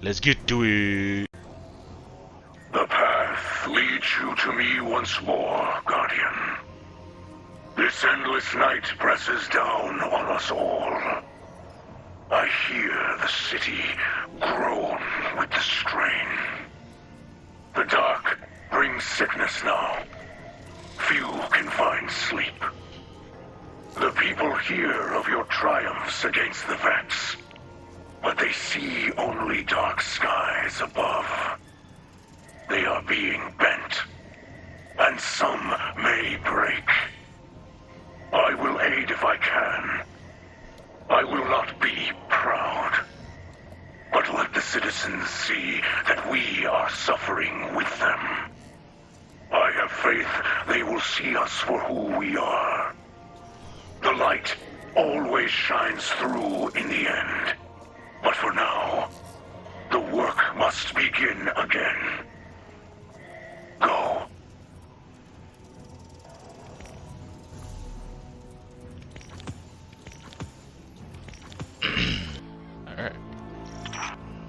Let's get to it. The path leads you to me once more, Guardian. This endless night presses down on us all. I hear the city groan with the strain. The dark brings sickness now. Few can find sleep. The people hear of your triumphs against the Vex, but they see only dark skies above. They are being bent, and some may break. I will aid if I can. I will not be proud, but let the citizens see that we are suffering with them. I have faith they will see us for who we are. The light always shines through in the end. But for now, the work must begin again. Go. Alright.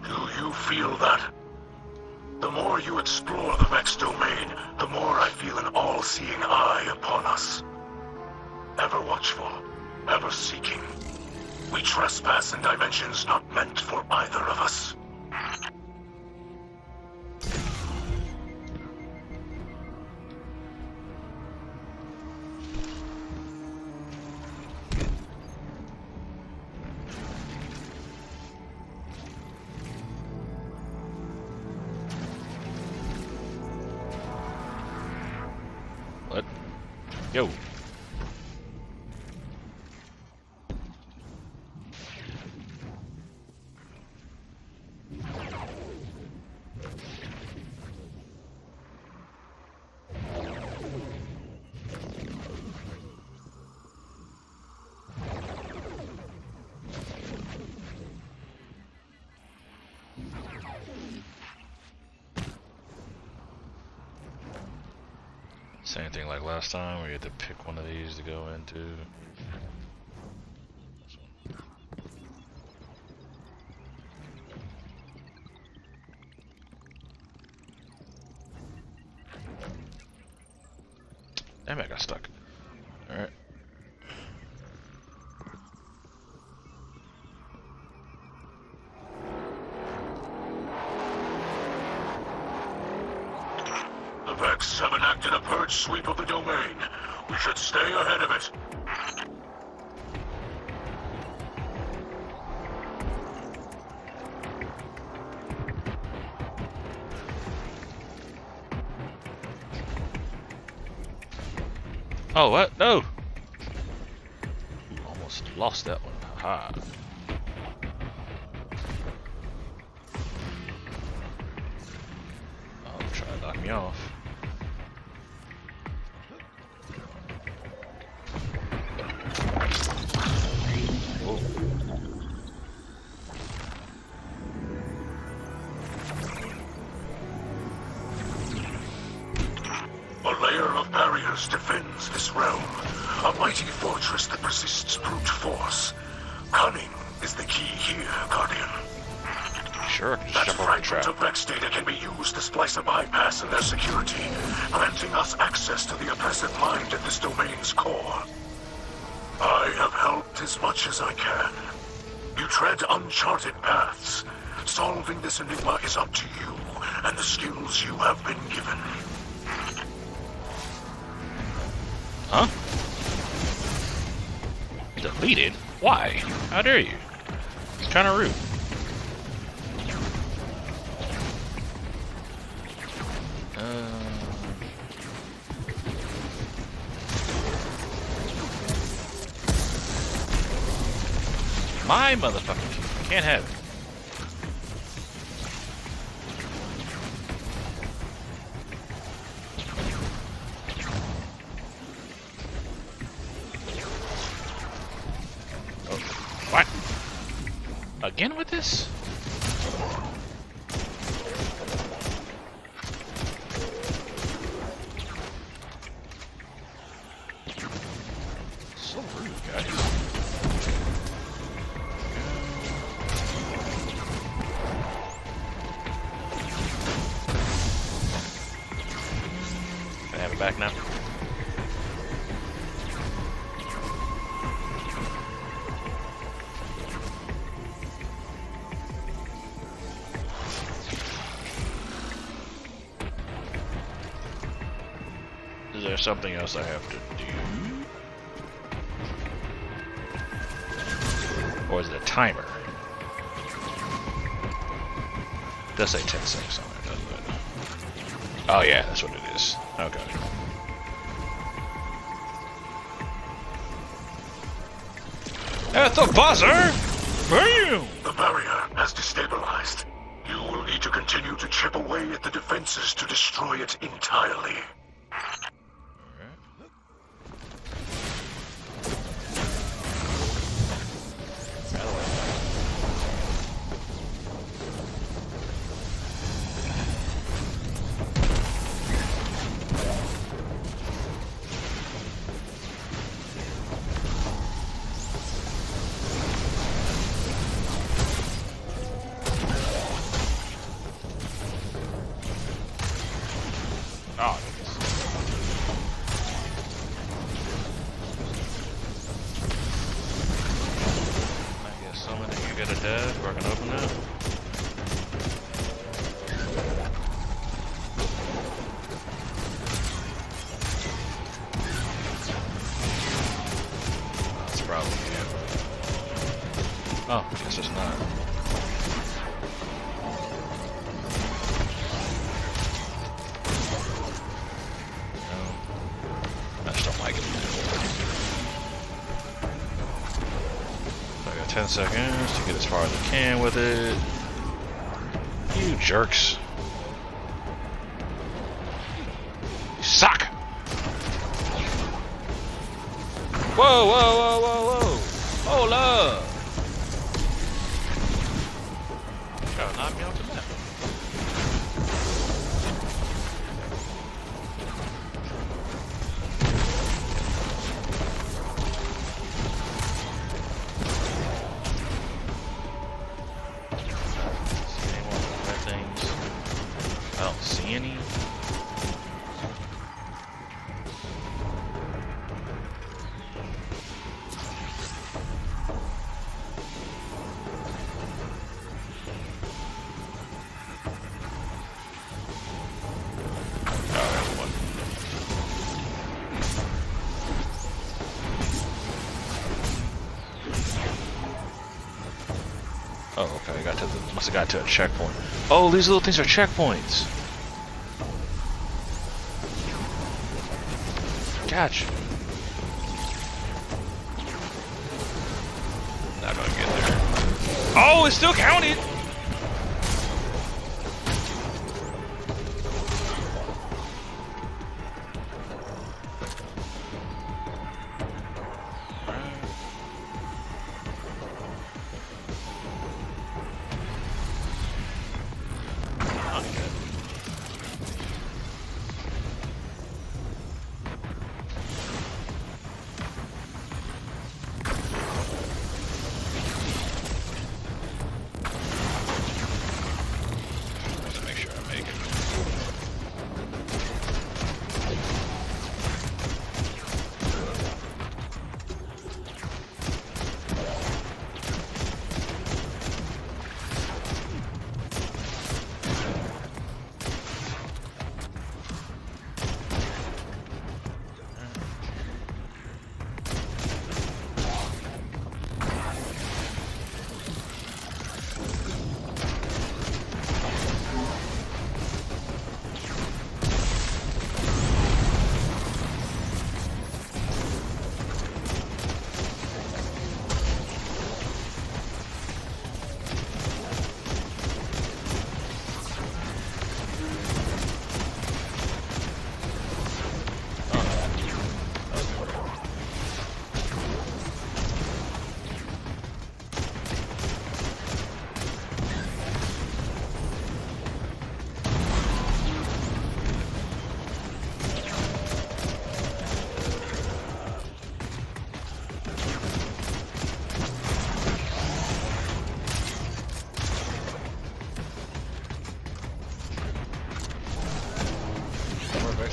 Do you feel that? The more you explore the Vex domain, the more I feel an all-seeing eye upon us. Ever watchful, ever seeking. We trespass in dimensions not meant for either of us. What? Yo. Same thing like last time, where you had to pick one of these to go into. Damn it, I got stuck. Alright. The Vex have enacted a purge sweep of the domain. We should stay ahead of it. Oh, what? No! Ooh, almost lost that one. Haha. Oh, try to knock me off. Oh. A layer of barriers defends this realm. A mighty fortress that resists brute force. Cunning is the key here, Guardian. Sure, just That jump over the fragment trap. of Vex data can be used to splice a bypass in their security, granting us access to the oppressive mind at this domain's core. I have helped as much as I can. You tread uncharted paths. Solving this enigma is up to you, and the skills you have been given. Huh? Deleted? Why? How dare you? It's kinda rude. My motherfucking can't have it. Oh, what? Again with this? So rude, guys. back now. Is there something else I have to do? Or is it a timer? It does say 10 seconds on it, doesn't it? Oh yeah, that's what it is. Okay. At the buzzer! Bam! The barrier has destabilized. You will need to continue to chip away at the defenses to destroy it entirely. Oh, I guess someone that you got a dead where I can open that. That's probably it. Oh, I guess it's not. I just don't like it. I got 10 seconds to get as far as I can with it. You jerks. You suck! Whoa, whoa, whoa, whoa, whoa! Hold up! Try to knock me off the map. I don't see any. Oh, okay. I got to the, must have got to a checkpoint. Oh, these little things are checkpoints. Gotcha. Not gonna get there. Oh, it still counted.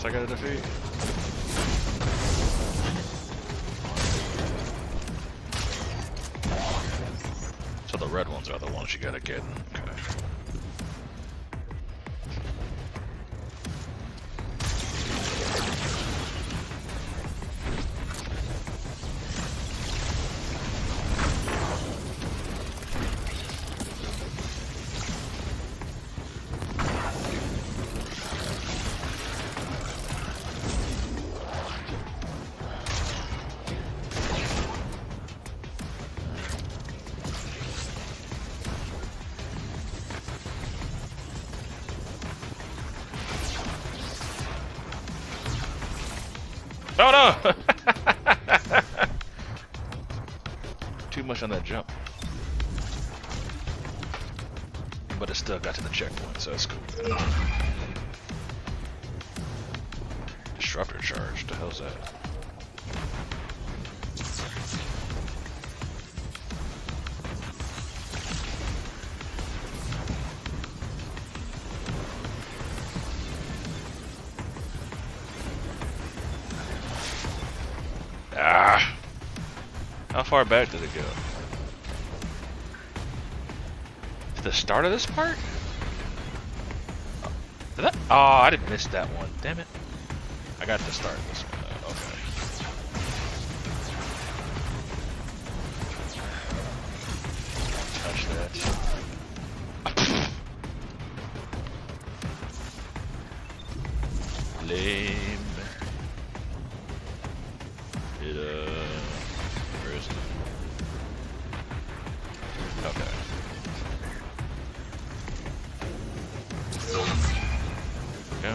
I gotta defeat. red ones are the ones you gotta get. Okay. Oh no! Too much on that jump. But it still got to the checkpoint, so it's cool. Disruptor charge, the hell's that? Ah! How far back did it go? To the start of this part? Did that? Oh, I didn't miss that one. Damn it. I got to start this one though. Okay. Touch that. Lame. Where is it? Okay. Go.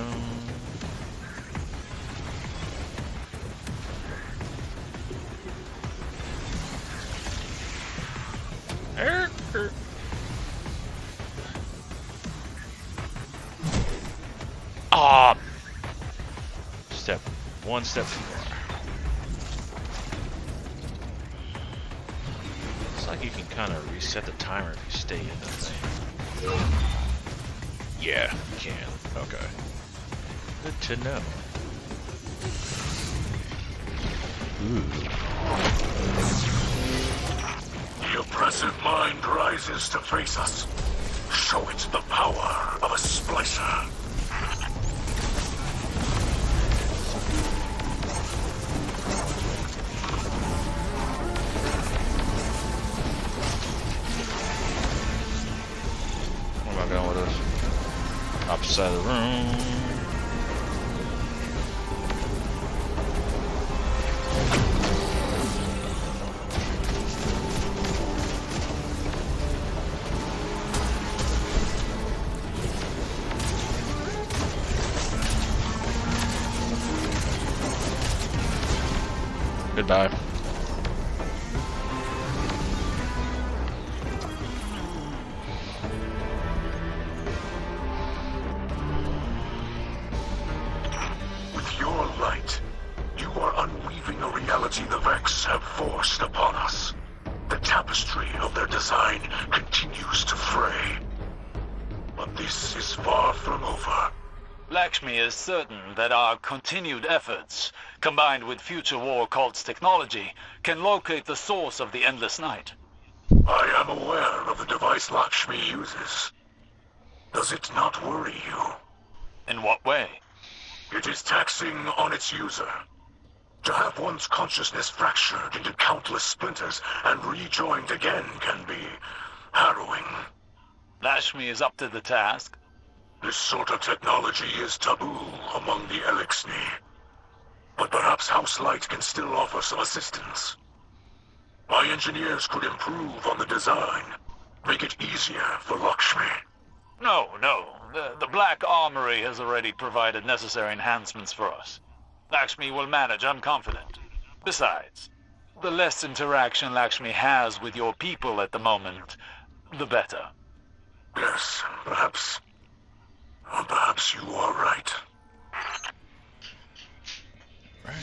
Ah! One step too far. It's like you can kind of reset the timer if you stay in the thing. Yeah, you can. Okay. Good to know. The oppressive mind rises to face us. Show it the power of a Splicer. Where am I going with this? Opposite side of the room. Goodbye. With your light, you are unweaving a reality the Vex have forced upon us. The tapestry of their design continues to fray. But this is far from over. Lakshmi is certain that our continued efforts, combined with future war cult's technology, can locate the source of the Endless Night. I am aware of the device Lakshmi uses. Does it not worry you? In what way? It is taxing on its user. To have one's consciousness fractured into countless splinters and rejoined again can be harrowing. Lakshmi is up to the task. This sort of technology is taboo among the Elixni. But perhaps House Light can still offer some assistance. My engineers could improve on the design, make it easier for Lakshmi. No. The Black Armory has already provided necessary enhancements for us. Lakshmi will manage, I'm confident. Besides, the less interaction Lakshmi has with your people at the moment, the better. Yes, perhaps you are right. Right.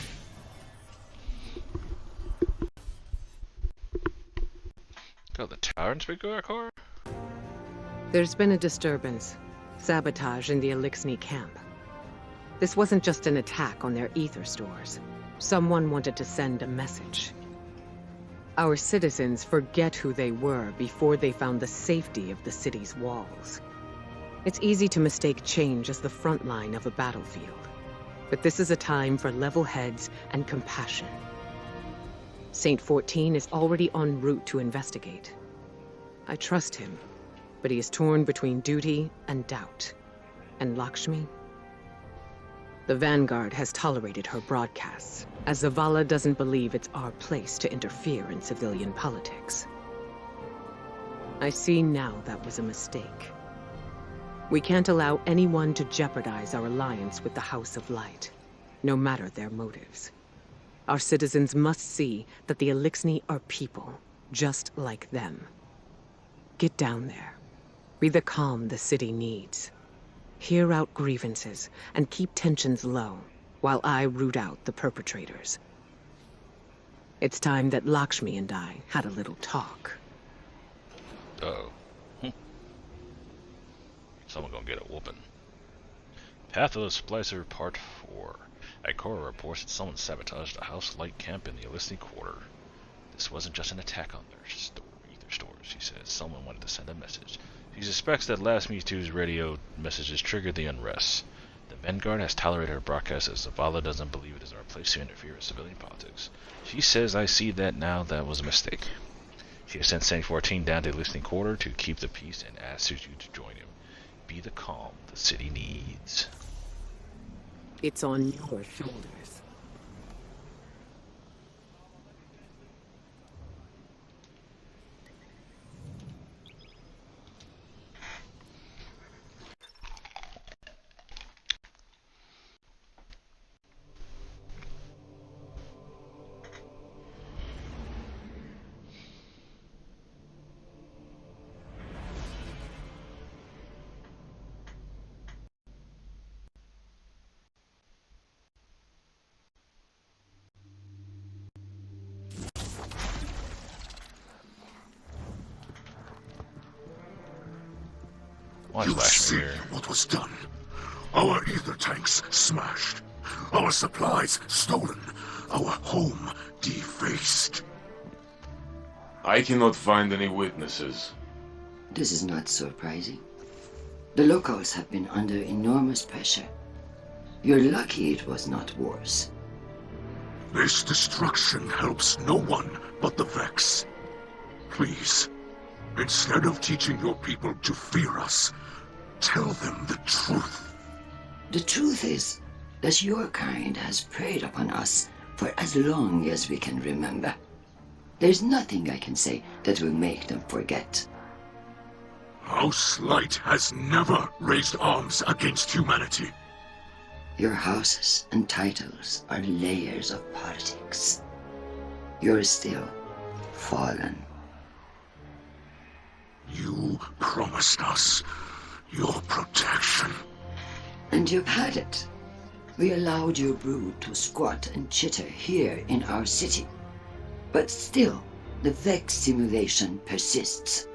Got the tyrants we go, car? There's been a disturbance. Sabotage in the Elixni camp. This wasn't just an attack on their ether stores. Someone wanted to send a message. Our citizens forget who they were before they found the safety of the city's walls. It's easy to mistake change as the front line of a battlefield. But this is a time for level heads and compassion. Saint 14 is already en route to investigate. I trust him, but he is torn between duty and doubt. And Lakshmi? The Vanguard has tolerated her broadcasts, as Zavala doesn't believe it's our place to interfere in civilian politics. I see now that was a mistake. We can't allow anyone to jeopardize our alliance with the House of Light, no matter their motives. Our citizens must see that the Elixni are people, just like them. Get down there. Be the calm the city needs. Hear out grievances and keep tensions low, while I root out the perpetrators. It's time that Lakshmi and I had a little talk. Uh-oh. Someone gonna get a whooping. Path of the Splicer, Part 4. Ikora reports that someone sabotaged the House Light camp in the Elixni Quarter. This wasn't just an attack on their ether stores, she says. Someone wanted to send a message. She suspects that last Me2's radio messages triggered the unrest. The Vanguard has tolerated her broadcast as Zavala doesn't believe it is our place to interfere with civilian politics. She says, I see that now that was a mistake. She has sent Saint 14 down to the Elixni Quarter to keep the peace and asks you to join him. Be the calm the city needs. It's on your shoulders. You've seen what was done. Our ether tanks smashed. Our supplies stolen. Our home defaced. I cannot find any witnesses. This is not surprising. The locals have been under enormous pressure. You're lucky it was not worse. This destruction helps no one but the Vex. Please, instead of teaching your people to fear us, tell them the truth. The truth is that your kind has preyed upon us for as long as we can remember. There's nothing I can say that will make them forget. House Light has never raised arms against humanity. Your houses and titles are layers of politics. You're still fallen. You promised us your protection. And you've had it. We allowed your brood to squat and chitter here in our city. But still, the Vex simulation persists.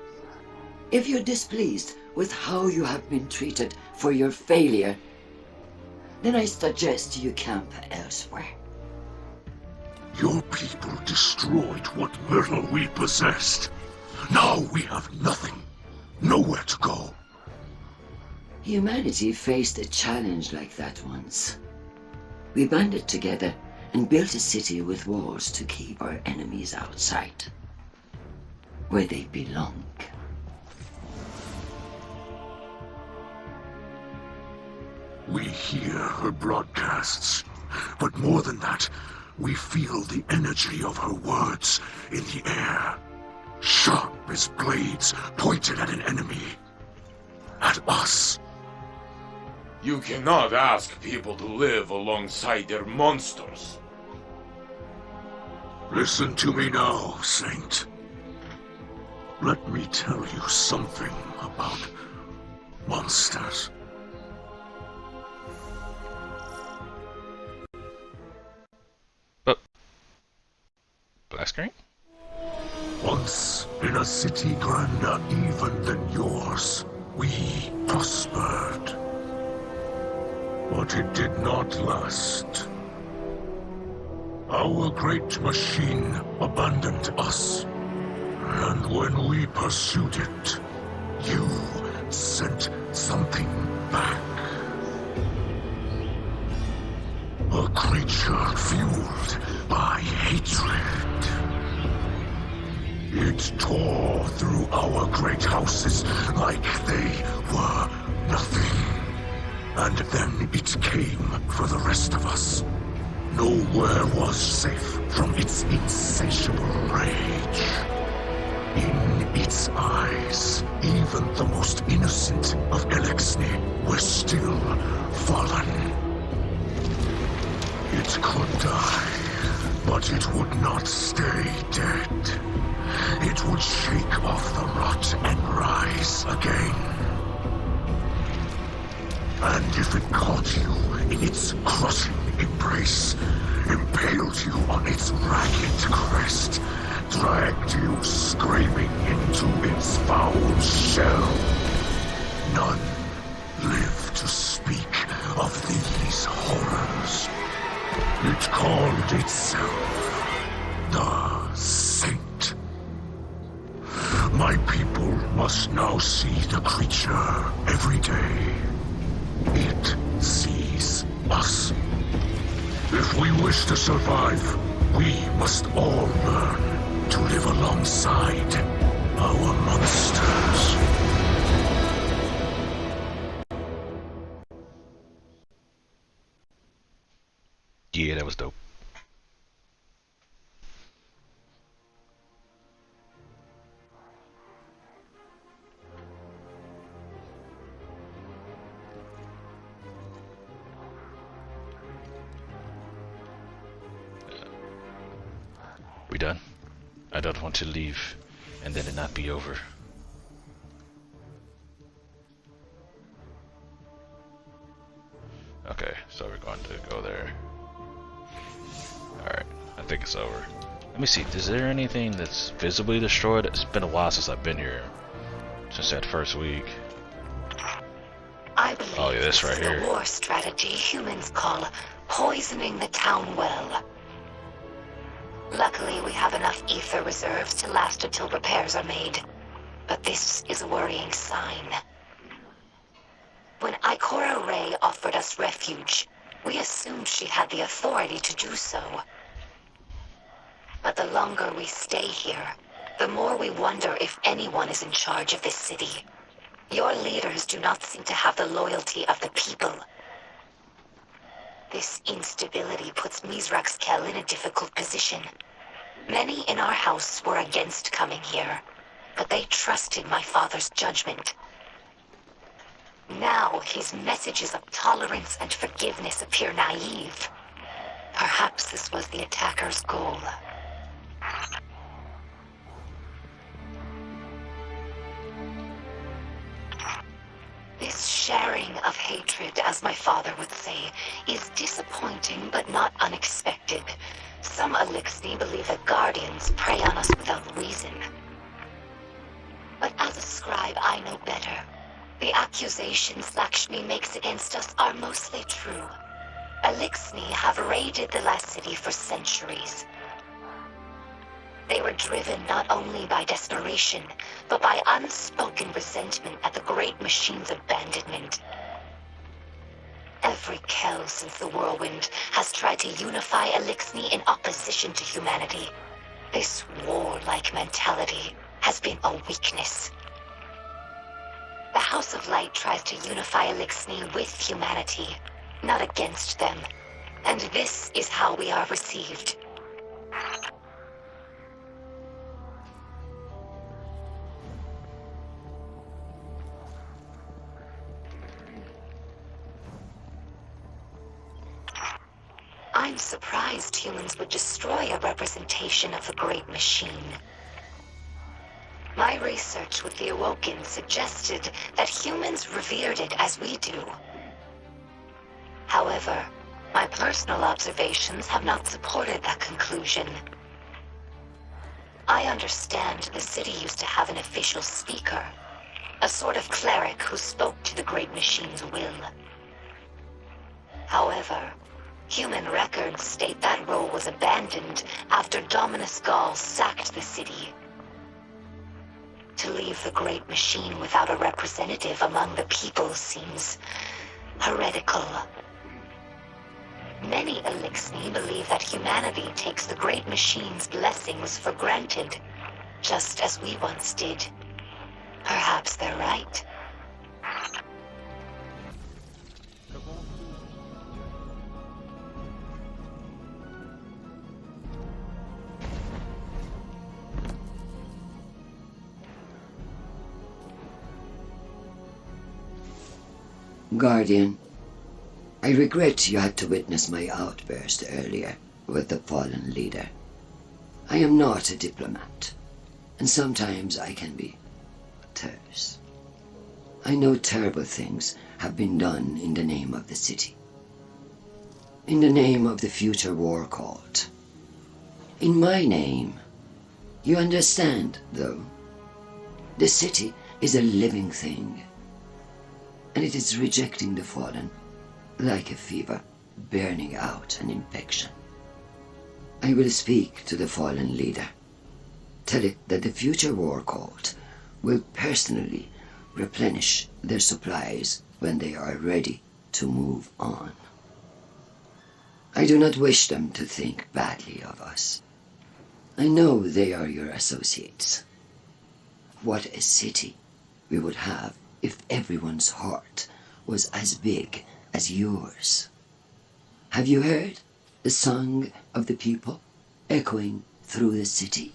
If you're displeased with how you have been treated for your failure, then I suggest you camp elsewhere. Your people destroyed what little we possessed. Now we have nothing. Nowhere to go. Humanity faced a challenge like that once. We banded together and built a city with walls to keep our enemies outside, where they belong. We hear her broadcasts, but more than that, we feel the energy of her words in the air. Sharp as blades pointed at an enemy. At us. You cannot ask people to live alongside their monsters. Listen to me now, Saint. Let me tell you something about monsters. Black screen? Once, in a city grander even than yours, we prospered. But it did not last. Our great machine abandoned us. And when we pursued it, you sent something back. A creature fueled by hatred. It tore through our great houses like they were nothing. And then it came for the rest of us. Nowhere was safe from its insatiable rage. In its eyes, even the most innocent of Elixni were still fallen. It could die, but it would not stay dead. It would shake off the rot and rise again. And if it caught you in its crushing embrace, impaled you on its ragged crest, dragged you screaming into its foul shell, none live to speak of these horrors. It called itself the Saint. My people must now see the creature every day. It sees us. If we wish to survive, we must all learn to live alongside our monsters. Yeah, that was dope. We done? I don't want to leave and then it not be over. Okay, so we're going to go there. Alright, I think it's over. Let me see, is there anything that's visibly destroyed? It's been a while since I've been here. Since that first week. I believe Oh yeah, this right is here. the war strategy humans call poisoning the town well. Luckily, we have enough ether reserves to last until repairs are made. But this is a worrying sign. When Ikora Ray offered us refuge, we assumed she had the authority to do so. But the longer we stay here, the more we wonder if anyone is in charge of this city. Your leaders do not seem to have the loyalty of the people. This instability puts Mizraxkel in a difficult position. Many in our house were against coming here, but they trusted my father's judgment. Now his messages of tolerance and forgiveness appear naive. Perhaps this was the attacker's goal. This sharing of hatred, as my father would say, is disappointing but not unexpected. Some Elixni believe that guardians prey on us without reason. But as a scribe, I know better. The accusations Lakshmi makes against us are mostly true. Elixni have raided the last city for centuries. They were driven not only by desperation, but by unspoken resentment at the great machine's abandonment. Every Kel since the Whirlwind has tried to unify Elixni in opposition to humanity. This warlike mentality has been a weakness. The House of Light tries to unify Elixni with humanity, not against them. And this is how we are received. I'm surprised humans would destroy a representation of the Great Machine. My research with the Awoken suggested that humans revered it as we do. However, my personal observations have not supported that conclusion. I understand the city used to have an official speaker, a sort of cleric who spoke to the Great Machine's will. However, Human records state that role was abandoned after Dominus Gaul sacked the city. To leave the Great Machine without a representative among the people seems heretical. Many Elixni believe that humanity takes the Great Machine's blessings for granted, just as we once did. Perhaps they're right. Guardian, I regret you had to witness my outburst earlier with the fallen leader. I am not a diplomat, and sometimes I can be terse. I know terrible things have been done in the name of the city. In the name of the future war cult. In my name. You understand, though? The city is a living thing, and it is rejecting the fallen, like a fever burning out an infection. I will speak to the fallen leader. Tell it that the future war cult will personally replenish their supplies when they are ready to move on. I do not wish them to think badly of us. I know they are your associates. What a city we would have if everyone's heart was as big as yours. Have you heard the song of the people echoing through the city?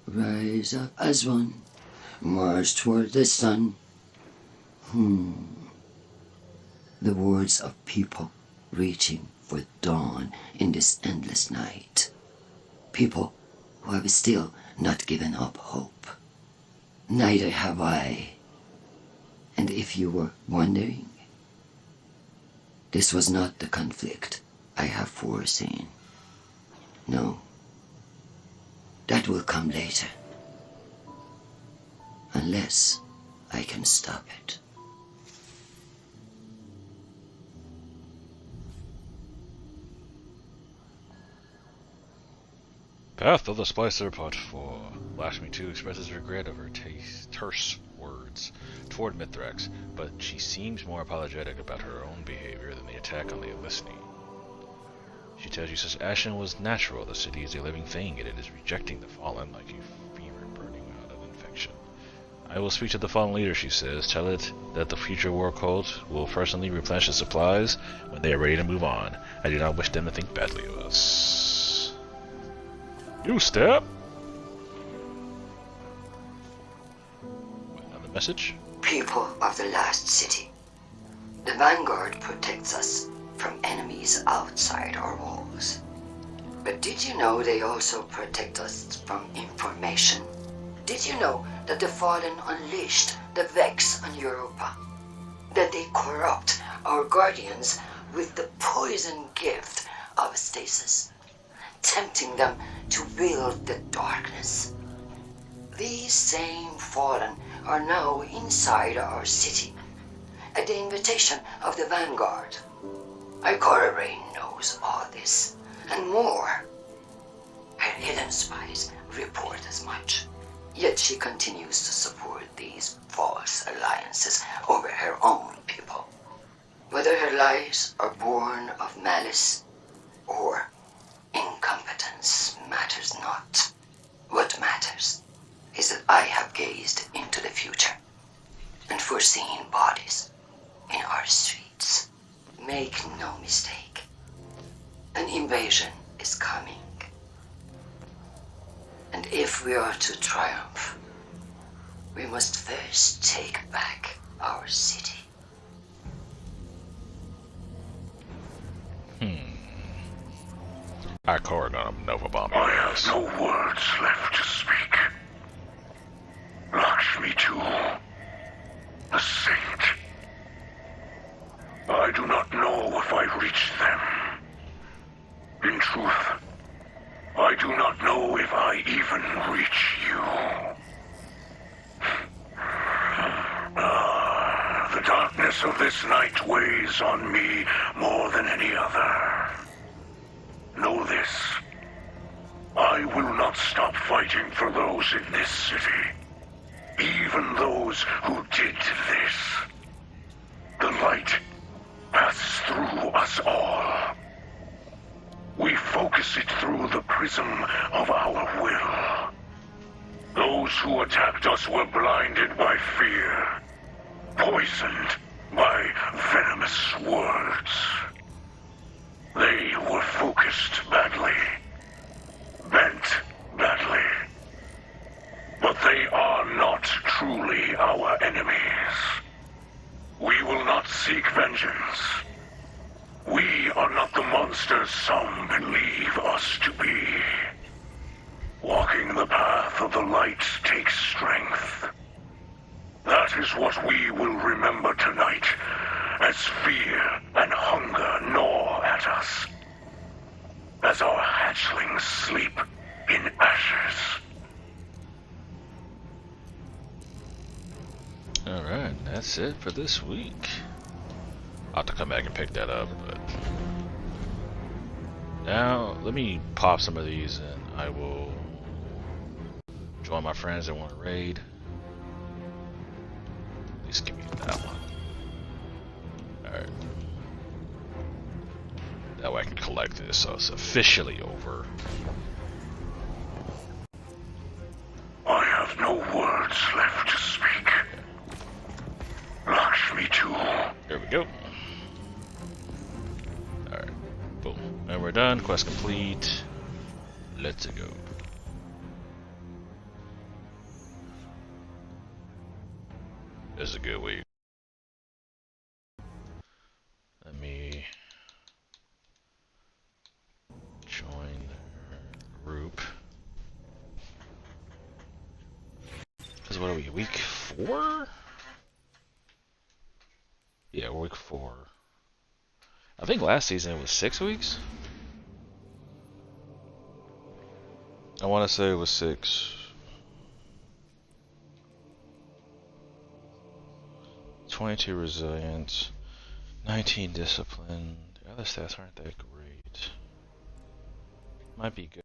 Rise up as one, march toward the sun. The words of people reaching for dawn in this endless night. People who have still not given up hope. Neither have I. And if you were wondering, this was not the conflict I have foreseen. No. That will come later. Unless I can stop it. Path of the Splicer, Part 4. Lakshmi too expresses regret of her terse words toward Mithrax, but she seems more apologetic about her own behavior than the attack on the Elysni. She tells you such action was natural. The city is a living thing, and it is rejecting the fallen like a fever burning out of infection. I will speak to the fallen leader, she says. Tell it that the future war cult will personally replenish the supplies when they are ready to move on. I do not wish them to think badly of us. You step. Another message? People of the last city. The Vanguard protects us from enemies outside our walls. But did you know they also protect us from information? Did you know that the Fallen unleashed the Vex on Europa? That they corrupt our guardians with the poison gift of stasis, tempting them to wield the darkness? These same Fallen are now inside our city, at the invitation of the Vanguard. Ikora Rain knows all this, and more. Her hidden spies report as much, yet she continues to support these false alliances over her own people. Whether her lies are born of malice or incompetence matters not. What matters is that I have gazed into the future and foreseen bodies in our streets. Make no mistake. An invasion is coming. And if we are to triumph, we must first take back our city. Ikora gonna Nova bomb I have no words left to speak. Lakshmi too, the saint. I do not know if I reached them. In truth, I do not know if I even reach you. The darkness of this night weighs on me more than any other. know this. I will not stop fighting for those in this city. Even those who did this. The light passes through us all. We focus it through the prism of our will. Those who attacked us were blinded by fear, poisoned by venomous words. They were focused badly, bent badly. But they are not truly our enemies. We will not seek vengeance. We are not the monsters some believe us to be. Walking the path of the light takes strength. That is what we will remember tonight, as fear and hunger gnaw at us. As our hatchlings sleep in ashes. Alright, that's it for this week. I'll have to come back and pick that up, but now let me pop some of these and I will join my friends that want to raid. At least give me that one. Alright. That way I can collect this so it's officially over. I have no words left to speak. Lakshmi too. There we go. Alright. Boom. And we're done. Quest complete. Let's go. This is a good week. Let me join the group. Because what are we, week 4? Yeah, week 4. I think last season it was 6 weeks. I want to say it was 6. 22 resilience, 19 discipline. The other stats aren't that great. Might be good.